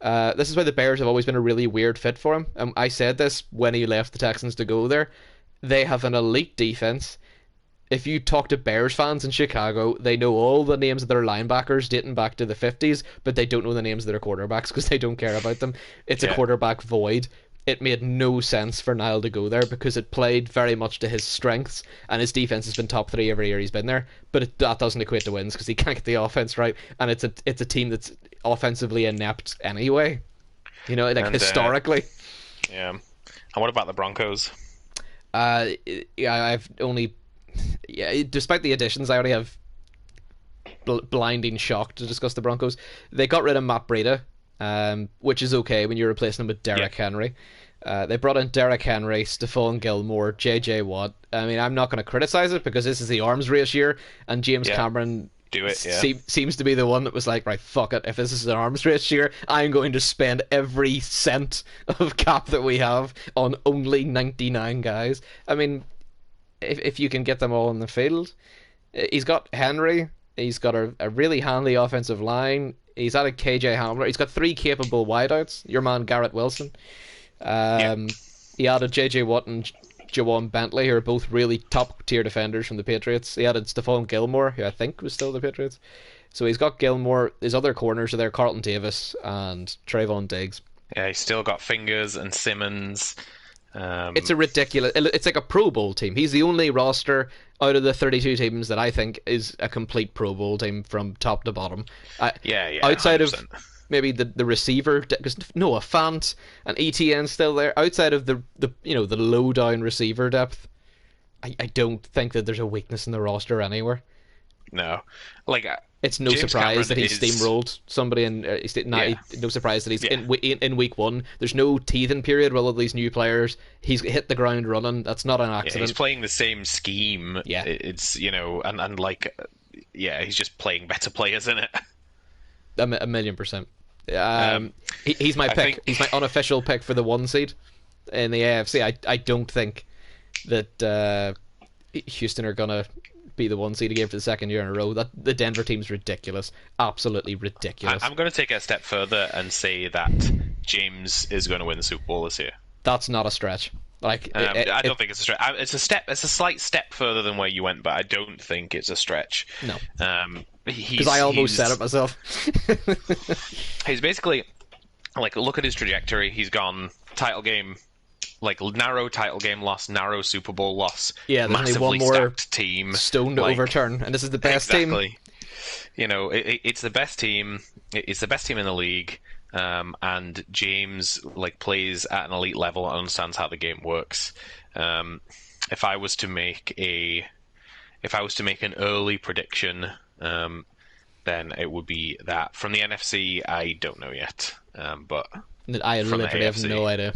This is why the Bears have always been a really weird fit for him. I said this when he left the Texans to go there. They have an elite defense. If you talk to Bears fans in Chicago, they know all the names of their linebackers dating back to the 50s, but they don't know the names of their quarterbacks because they don't care about them. It's a quarterback void. It made no sense for Niall to go there because it played very much to his strengths, and his defense has been top 3 every year he's been there, but that doesn't equate to wins because he can't get the offense right, and it's a team that's offensively inept anyway, historically. And what about the Broncos? I've only... Yeah, despite the additions, I already have blinding shock to discuss the Broncos. They got rid of Matt Breida, which is okay when you're replacing him with Derrick Henry. They brought in Derrick Henry, Stephon Gilmore, J.J. Watt. I mean, I'm not going to criticize it because this is the arms race year, and James Cameron seems to be the one that was like, right, fuck it. If this is an arms race year, I'm going to spend every cent of cap that we have on only 99 guys. I mean, if you can get them all in the field. He's got Henry. He's got a really handy offensive line. He's added KJ Hamler. He's got 3 capable wideouts. Your man Garrett Wilson. He added JJ Watt and Jawan Bentley, who are both really top tier defenders from the Patriots. He added Stephon Gilmore, who I think was still the Patriots. So he's got Gilmore. His other corners are there: Carlton Davis and Trayvon Diggs. Yeah, he's still got Fingers and Simmons. It's a ridiculous... It's like a Pro Bowl team. He's the only roster out of the 32 teams that I think is a complete Pro Bowl team from top to bottom. Outside 100%. Of maybe the receiver, because Noah Fant and ETN still there. Outside of the low down receiver depth, I don't think that there's a weakness in the roster anywhere. No, It's no James surprise Cameron that he is steamrolled somebody, and yeah, no surprise that he's yeah, in week one. There's no teething period with all these new players. He's hit the ground running. That's not an yeah. He's accident. playing the same scheme. Yeah, It's and like yeah, he's just playing better players in it. a million percent. Um, He's my I pick. think He's my unofficial pick for the one seed in the AFC. I don't think that Houston are gonna be the one seed again for the second year in a row. That the Denver team's ridiculous, absolutely ridiculous. I'm going to take it a step further and say that James is going to win the Super Bowl this year. That's not a stretch. Like I don't think it's a stretch. It's a step. It's a slight step further than where you went, but I don't think it's a stretch. No, Because I almost said it myself. He's basically like, look at his trajectory. He's gone title game, like narrow title game loss, narrow Super Bowl loss. Yeah, there's only massively one more stacked team, stone to like, overturn, and this is the best exactly. team. It's the best team. It's the best team in the league. And James like plays at an elite level and understands how the game works. If I was to make an early prediction, then it would be that from the NFC. I don't know yet, but I from literally the have AFC, no idea.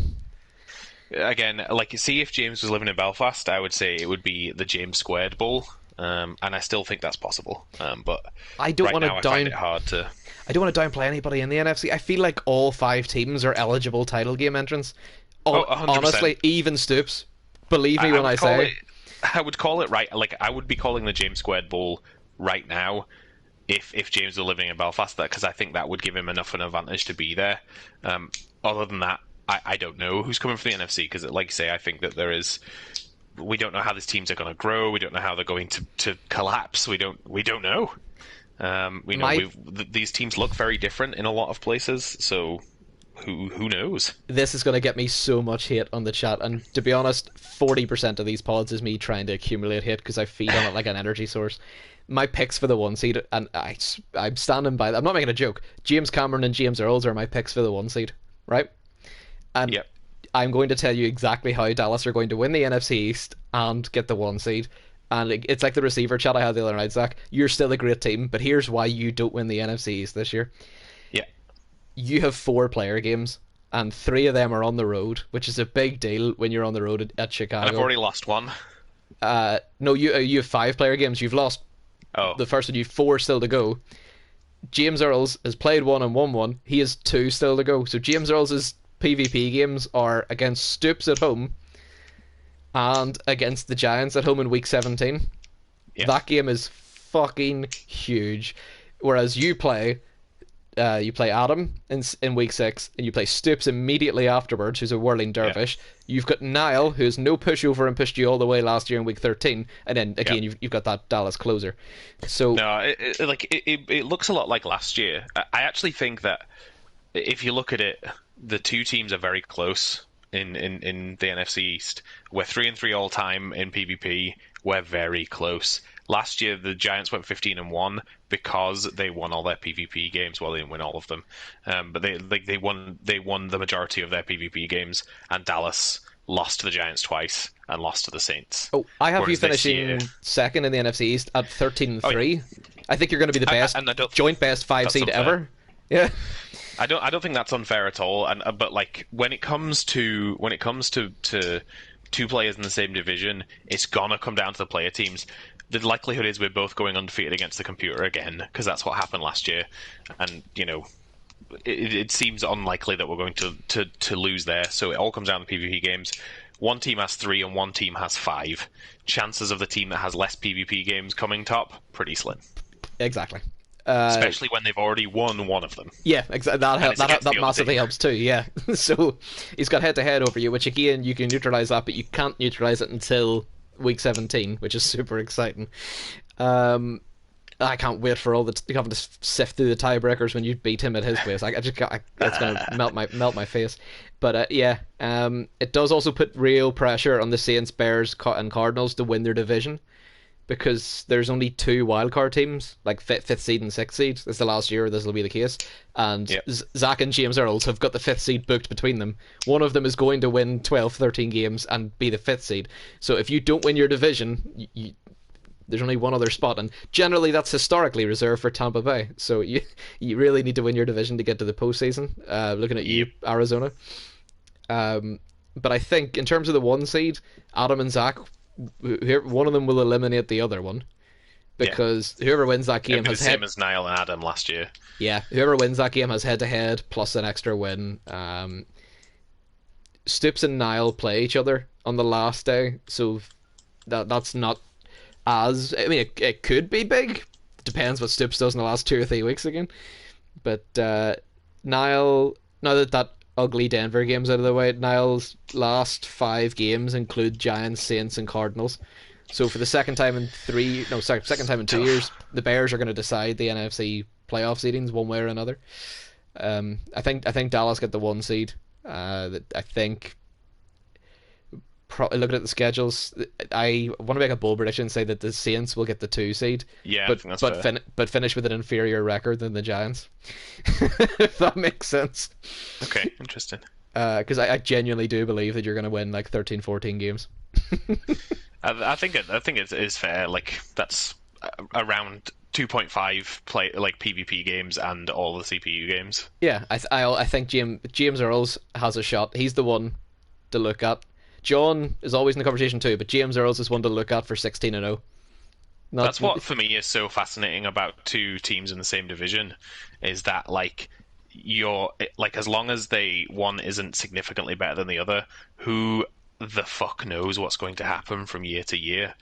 again, like, see, if James was living in Belfast, I would say it would be the James Squared Bowl. And I still think that's possible. But I don't right want now, to I find it hard to. I don't want to downplay anybody in the NFC. I feel like all 5 teams are eligible title game entrants. Oh, 100%. Honestly, even Stoops. Believe me when I say. I would call it right. Like, I would be calling the James Squared Bowl right now if James were living in Belfast, because I think that would give him enough of an advantage to be there. Other than that, I don't know who's coming from the NFC, because, like you say, I think that there is. We don't know how these teams are going to grow. We don't know how they're going to collapse. We don't know. These teams look very different in a lot of places, so who knows? This is going to get me so much hate on the chat, and to be honest, 40% of these pods is me trying to accumulate hate because I feed on it like an energy source. My picks for the one seed, and I'm standing by that. I'm not making a joke. James Cameron and James Earls are my picks for the one seed, right? And Yep. I'm going to tell you exactly how Dallas are going to win the NFC East and get the one seed. And it's like the receiver chat I had the other night, Zakk. You're still a great team, but here's why you don't win the NFC East this year. Yeah. You have 4 player games, and 3 of them are on the road, which is a big deal when you're on the road at Chicago. I've already lost one. No, you have 5 player games. You've lost the first one. You've 4 still to go. James Earls has played 1 and won 1. He has 2 still to go. So James Earls' PvP games are against Stoops at home and against the Giants at home in week 17. Yeah. That game is fucking huge. Whereas you play Adam in week 6, and you play Stoops immediately afterwards, who's a whirling dervish. Yeah. You've got Niall, who's no pushover and pushed you all the way last year in week 13, and then again you've got that Dallas closer. So no, it looks a lot like last year. I actually think that if you look at it, the 2 teams are very close in the NFC East. We're 3-3 all time in PvP. We're very close. Last year, the Giants went 15-1 because they won all their PvP games. Well, they didn't win all of them, but they won the majority of their PvP games. And Dallas lost to the Giants twice and lost to the Saints. Oh, I have you finishing second in the NFC East at 13-3. Oh, yeah. I think you're going to be the best joint best 5 seed ever. Yeah. I don't think that's unfair at all. But like when it comes to 2 players in the same division, it's gonna come down to the player teams. The likelihood is we're both going undefeated against the computer again, because that's what happened last year. And it seems unlikely that we're going to lose there. So it all comes down to PvP games. One team has 3 and one team has 5. Chances of the team that has less PvP games coming top, pretty slim. Exactly. Especially when they've already won one of them. Yeah, exactly. That massively helps too. Yeah, so he's got head-to-head over you, which again you can neutralize that, but you can't neutralize it until week 17, which is super exciting. I can't wait for all the having to sift through the tiebreakers when you beat him at his place. It's gonna melt my face. But it does also put real pressure on the Saints, Bears, and Cardinals to win their division, because there's only 2 wildcard teams, like 5th seed and 6th seed. This is the last year this will be the case. And Zakk and James Earls have got the 5th seed booked between them. One of them is going to win 12, 13 games and be the 5th seed. So if you don't win your division, There's only one other spot, and generally that's historically reserved for Tampa Bay. So you really need to win your division to get to the postseason. Looking at you, Yep. Arizona. Um, but I think in terms of the one seed, Adam and Zakk, one of them will eliminate the other one Yeah. because whoever wins that It'd game be the has same as Niall and Adam last year. yeah, whoever wins that game has head to head plus an extra win. Stoops and Niall play each other on the last day, so that's not as. I mean, it could be big. Depends what Stoops does in the last 2 or 3 weeks again. But Niall, now that ugly Denver game's out of the way, Niall's last 5 games include Giants, Saints, and Cardinals. So for the second time in second time in 2 years, the Bears are going to decide the NFC playoff seedings one way or another. I think Dallas get the 1 seed. I think looking at the schedules, I want to make a bold prediction and say that the Saints will get the 2 seed, Yeah, I but think that's fair. but finish with an inferior record than the Giants, if that makes sense. Okay, interesting. Because I genuinely do believe that you're going to win like 13, 14 games. I think it is fair. Like that's around 2.5 play like PvP games and all the CPU games. Yeah, I think James Earls has a shot. He's the one to look at. John is always in the conversation too, but James Earls is one to look at for 16-0. That's what for me is so fascinating about two teams in the same division, is that like you're like as long as one isn't significantly better than the other, who the fuck knows what's going to happen from year to year?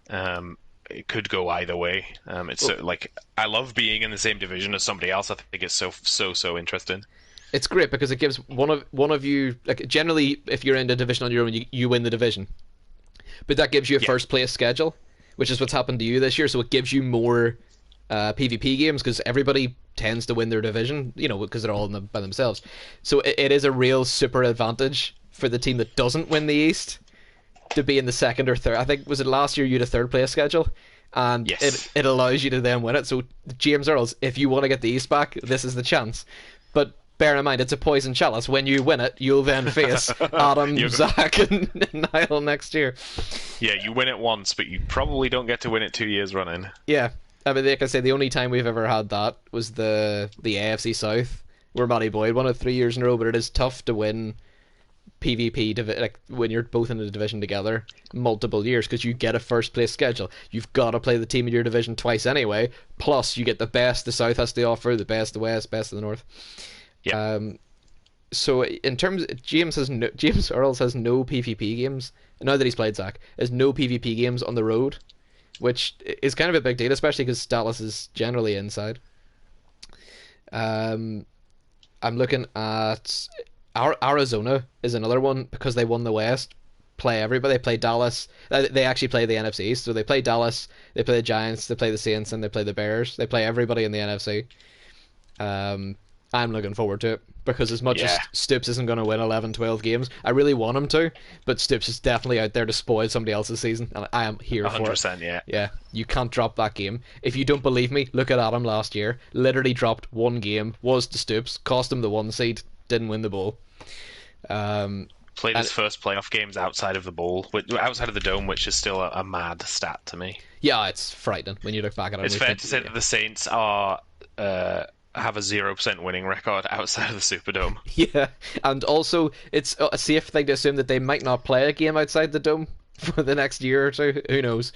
It could go either way. It's like I love being in the same division as somebody else. I think it's so interesting. It's great because it gives one of you, like, generally if you're in the division on your own, you win the division, but that gives you a Yeah. first place schedule, which is what's happened to you this year. So it gives you more PvP games because everybody tends to win their division, because they're all by themselves. So it is a real super advantage for the team that doesn't win the East to be in the second or third. I think was it last year you had a third place schedule, and Yes. it allows you to then win it. So James Earls, if you want to get the East back, this is the chance. But bear in mind, it's a poison chalice. When you win it, you'll then face Adam, Zakk, and Niall next year. Yeah, you win it once, but you probably don't get to win it 2 years running. Yeah, I mean, like I say, the only time we've ever had that was the AFC South, where Matty Boyd won it 3 years in a row. But it is tough to win PvP like when you're both in the division together multiple years because you get a first place schedule. You've got to play the team in your division twice anyway. Plus, you get the best the South has to offer, the best the West, best of the North. Yeah. So in terms, James Earls has no PvP games now that he's played Zakk. Has no PvP games on the road, which is kind of a big deal, especially because Dallas is generally inside. I'm looking at Arizona is another one because they won the West. Play everybody. They play Dallas. They actually play the NFC East, so they play Dallas. They play the Giants. They play the Saints, and they play the Bears. They play everybody in the NFC. I'm looking forward to it because as much as Stoops isn't going to win 11, 12 games, I really want him to, but Stoops is definitely out there to spoil somebody else's season, and I am here for it. 100%, yeah. Yeah, you can't drop that game. If you don't believe me, look at Adam last year. Literally dropped one game, was to Stoops, cost him the 1 seed, didn't win the bowl. Played his first playoff games outside of the bowl, outside of the dome, which is still a mad stat to me. Yeah, it's frightening when you look back at it. It's fair to say that the Saints have a 0% winning record outside of the Superdome. Yeah, and also it's a safe thing to assume that they might not play a game outside the dome for the next year or two. Who knows?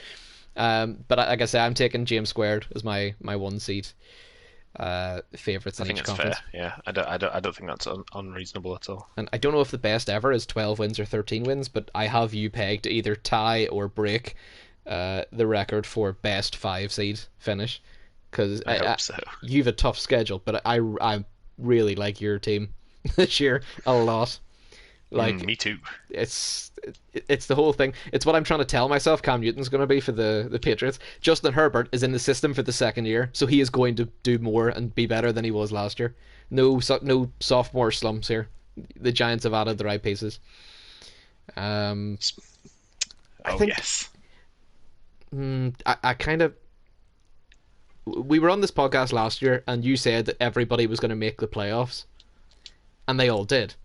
But like I say, I'm taking James Squared as my 1 seed favorites in each conference. Fair. Yeah, I don't think that's unreasonable at all. And I don't know if the best ever is 12 wins or 13 wins, but I have you pegged to either tie or break the record for best 5 seed finish. Because I hope so. You've a tough schedule, but I really like your team this year a lot. Like me too. It's the whole thing. It's what I'm trying to tell myself Cam Newton's going to be for the Patriots. Justin Herbert is in the system for the second year, so he is going to do more and be better than he was last year. No sophomore slumps here. The Giants have added the right pieces. I think, yes. I kind of. We were on this podcast last year, and you said that everybody was going to make the playoffs, and they all did.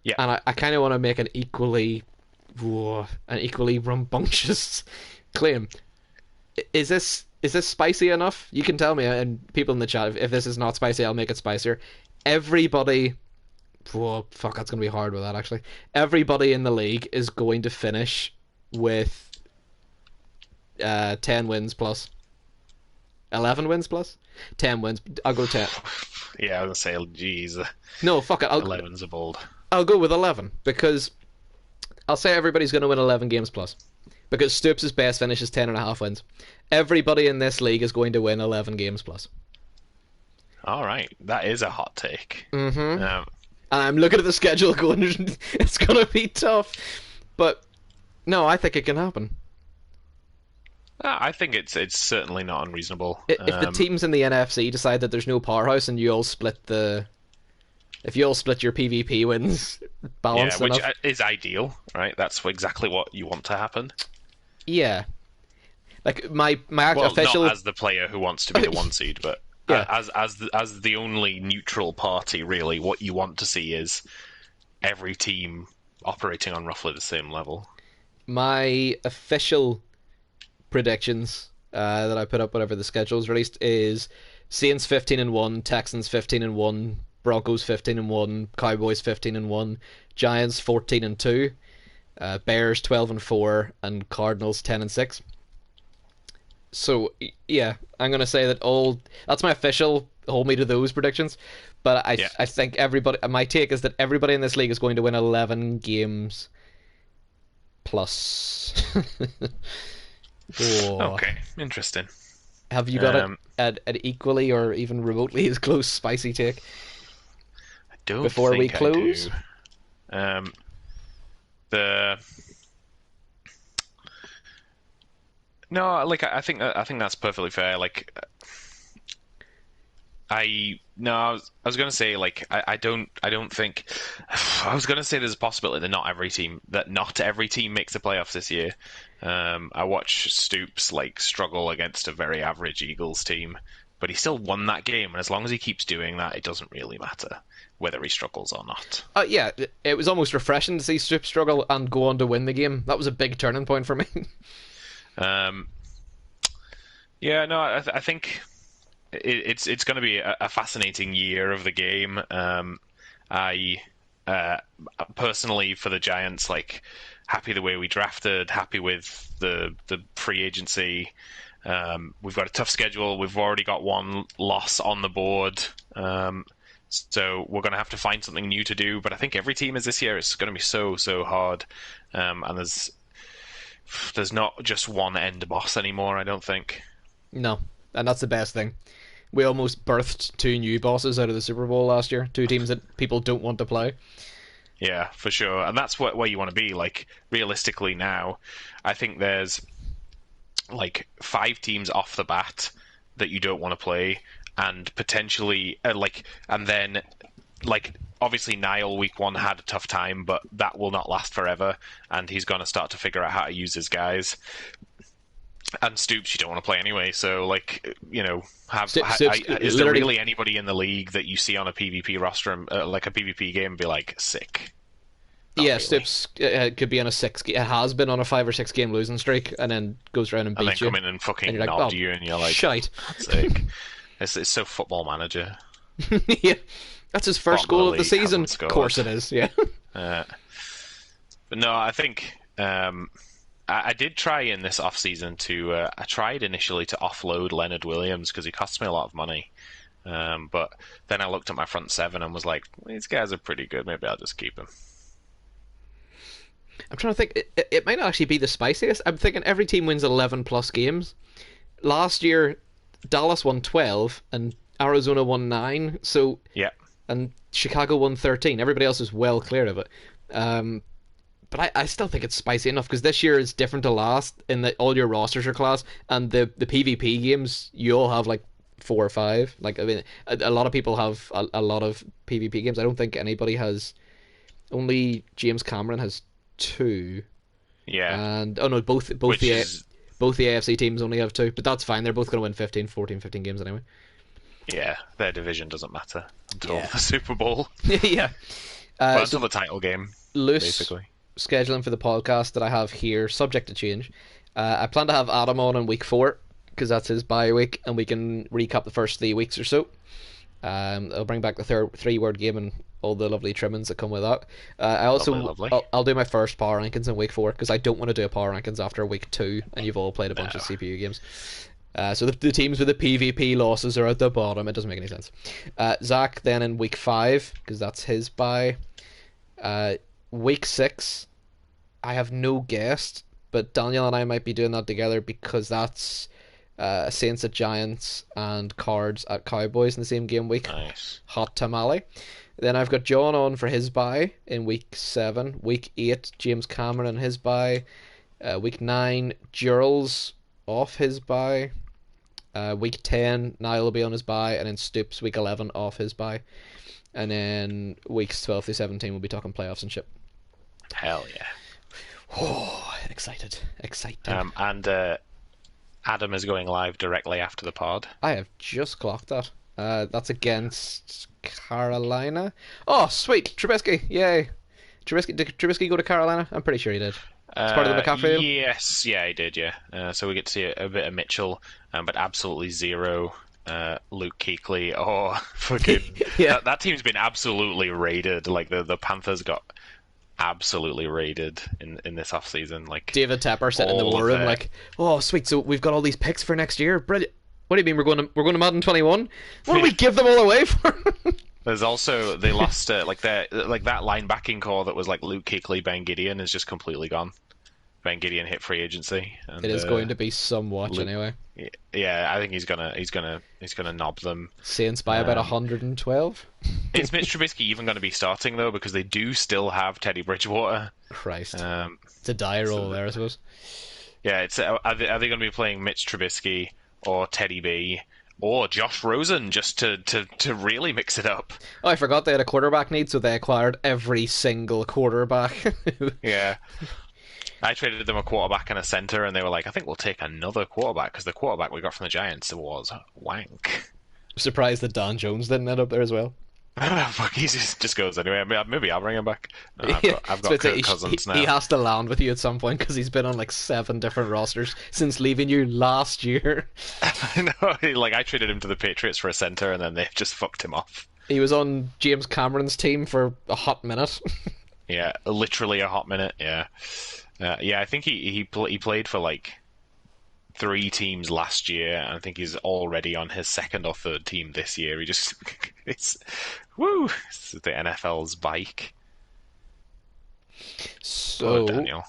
Yeah. And I kind of want to make an equally rambunctious claim. is this spicy enough? You can tell me, and people in the chat, if this is not spicy, I'll make it spicier. Everybody, whoa, fuck, that's gonna be hard with that actually. Everybody in the league is going to finish with 10 wins plus, 11 wins plus, 10 wins. I'll go 10. Yeah, I was gonna say, geez, No, fuck it. 11's a bold. I'll go with 11 because I'll say everybody's going to win 11 games plus. Because Stoops' best finish is 10.5 wins. Everybody in this league is going to win 11 games plus. All right, that is a hot take. Mm-hmm. And I'm looking at the schedule going, it's going to be tough. But no, I think it can happen. I think it's certainly not unreasonable. If the teams in the NFC decide that there's no powerhouse and you all split if you all split your PvP wins balanced which enough. is ideal, right? That's exactly what you want to happen. Yeah. Like my Well, official, not as the player who wants to be the one seed, but Yeah. as the only neutral party, really, what you want to see is every team operating on roughly the same level. my official predictions that I put up whenever the schedule's released is Saints 15-1, Texans 15-1, Broncos 15-1, Cowboys 15-1, Giants 14-2, Bears 12-4, and Cardinals 10-6. So yeah, I'm gonna say that that's my official hold me to those predictions. But I think everybody. My take is that everybody in this league is going to win 11 games plus. Oh. Okay, interesting. Have you got it at equally or even remotely as close spicy take? I don't Before we think close? I do. No, like I think that's perfectly fair. Like I was gonna say like I don't think I was gonna say there's a possibility that not every team makes the playoffs this year. I watch Stoops like struggle against a very average Eagles team, but he still won that game, and as long as he keeps doing that, it doesn't really matter whether he struggles or not. Yeah, it was almost refreshing to see Stoops struggle and go on to win the game. That was a big turning point for me. Yeah, no, I think it's going to be a fascinating year of the game. I personally, for the Giants, like happy the way we drafted, happy with the free agency. We've got a tough schedule. We've already got one loss on the board. So we're going to have to find something new to do. But I think every team is this year. It's going to be so hard. And there's not just one end boss anymore, I don't think. No, and that's the best thing. We almost birthed two new bosses out of the Super Bowl last year. Two teams that people don't want to play. Yeah, for sure. And that's where you want to be. Like, realistically now, I think there's like 5 teams off the bat that you don't want to play, and potentially and then obviously Niall week 1 had a tough time, but that will not last forever, and he's going to start to figure out how to use his guys. And Stoops, you don't want to play anyway, so is there really anybody in the league that you see on a PvP roster, like a PvP game, and be like sick? Not Yeah, really. Stoops could be on a 6. It has been on a 5 or 6 game losing streak, and then goes around and And then beats you. come in and fucking and you're like, nod oh, you, and you're like, shite. sick. It's so Football Manager. Yeah, that's his first Bottom of goal the of the league, season. haven't Of course it is. Yeah. But no, I think I did try in this off season to. I tried initially to offload Leonard Williams because he costs me a lot of money. But then I looked at my front 7 and was like, these guys are pretty good. Maybe I'll just keep him. I'm trying to think. It might not actually be the spiciest. I'm thinking every team wins 11 plus games. Last year, Dallas won 12 and Arizona won 9. So Yeah. and Chicago won 13. Everybody else is well clear of it. But I still think it's spicy enough because this year is different to last in that all your rosters are class, and the PvP games you all have like 4 or 5. Like I mean, a lot of people have a lot of PvP games. I don't think anybody has. Only James Cameron has 2. Yeah. And oh no, both Which the is, both the AFC teams only have 2, but that's fine. They're both going to win 15 games anyway. yeah, their division doesn't matter until Yeah. the Super Bowl. Yeah. Well, So until the title game, loose basically. scheduling for the podcast that I have here, subject to change. I plan to have Adam on in week 4, because that's his bye week, and we can recap the first 3 weeks or so. I'll bring back the third 3 word game and all the lovely trimmings that come with that. I Lovely, also lovely. I'll do my first power rankings in week 4 because I don't want to do a power rankings after week 2 and you've all played a bunch of No. CPU games. So the teams with the PvP losses are at the bottom. It doesn't make any sense. Zakk then in week 5 because that's his bye. Week 6, I have no guest, but Daniel and I might be doing that together because that's Saints at Giants and Cards at Cowboys in the same game week. Nice. Hot tamale. Then I've got John on for his bye in week 7. Week 8, James Cameron and his bye. Week 9, Gerald's off his bye. Week 10, Niall will be on his bye, and then Stoops week 11 off his bye. And then weeks 12 through 17 we'll be talking playoffs and shit. Hell yeah. Oh, excited. Excited. And Adam is going live directly after the pod. I have just clocked that. That's against Carolina. Oh, sweet. Trubisky. Yay. Did Trubisky go to Carolina? I'm pretty sure he did. It's part of the McCaffrey deal? Yes, yeah, he did, yeah. So we get to see a bit of Mitchell, but absolutely zero Luke Kuechly. Oh, fucking... Yeah. That team's been absolutely raided. Like, the Panthers got absolutely raided in this offseason. Like, David Tepper sitting in the all war of room it. like, oh, sweet, so we've got all these picks for next year. Brilliant. What do you mean we're going to Madden 21? What do we give them all away for? There's also they lost like that linebacking core that was like Luke Kuechly, Ben Gideon is just completely gone. Ben Gideon hit free agency. And, It is going to be some watch Luke- anyway. Yeah, I think he's gonna knob them. Saints by about 112. Is Mitch Trubisky even going to be starting though? Because they do still have Teddy Bridgewater. Christ. It's a die roll there, I suppose. Yeah, it's are they going to be playing Mitch Trubisky or Teddy B or Josh Rosen just to really mix it up? Oh, I forgot they had a quarterback need, so they acquired every single quarterback. Yeah. I traded them a quarterback and a center, and they were like, I think we'll take another quarterback, because the quarterback we got from the Giants was wank. Surprised that Don Jones didn't end up there as well. Fuck, he just goes anyway. Maybe I'll bring him back. No, I've So got it's like Kirk Cousins now. he has to land with you at some point because he's been on like 7 different rosters since leaving you last year. No, like I traded him to the Patriots for a center, and then they just fucked him off. He was on James Cameron's team for a hot minute. Yeah, literally a hot minute. Yeah, yeah. I think he played for like 3 teams last year, and I think he's already on his 2nd or 3rd team this year. He just it's the NFL's bike. So, Daniel.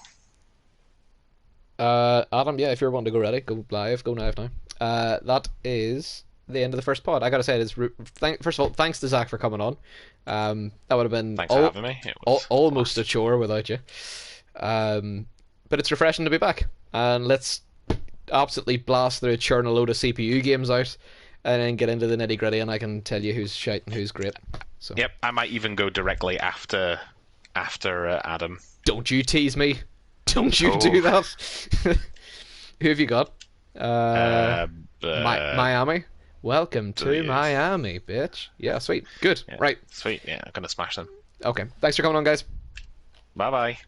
Adam, yeah, if you're wanting to go ready, go live now. That is the end of the first pod. I gotta say, first of all, thanks to Zakk for coming on. That would have been Thanks for having me. It was almost a chore without you. But it's refreshing to be back, and let's absolutely blast through, churn a load of CPU games out, and then get into the nitty gritty, and I can tell you who's shite and who's great. So Yep, I might even go directly after Adam. don't you tease me. Don't you do that. Who have you got? Miami. Welcome to yes. Miami, bitch. Yeah, sweet. Good. Yeah, Right. sweet. Yeah, I'm gonna smash them. Okay. Thanks for coming on, guys. Bye bye.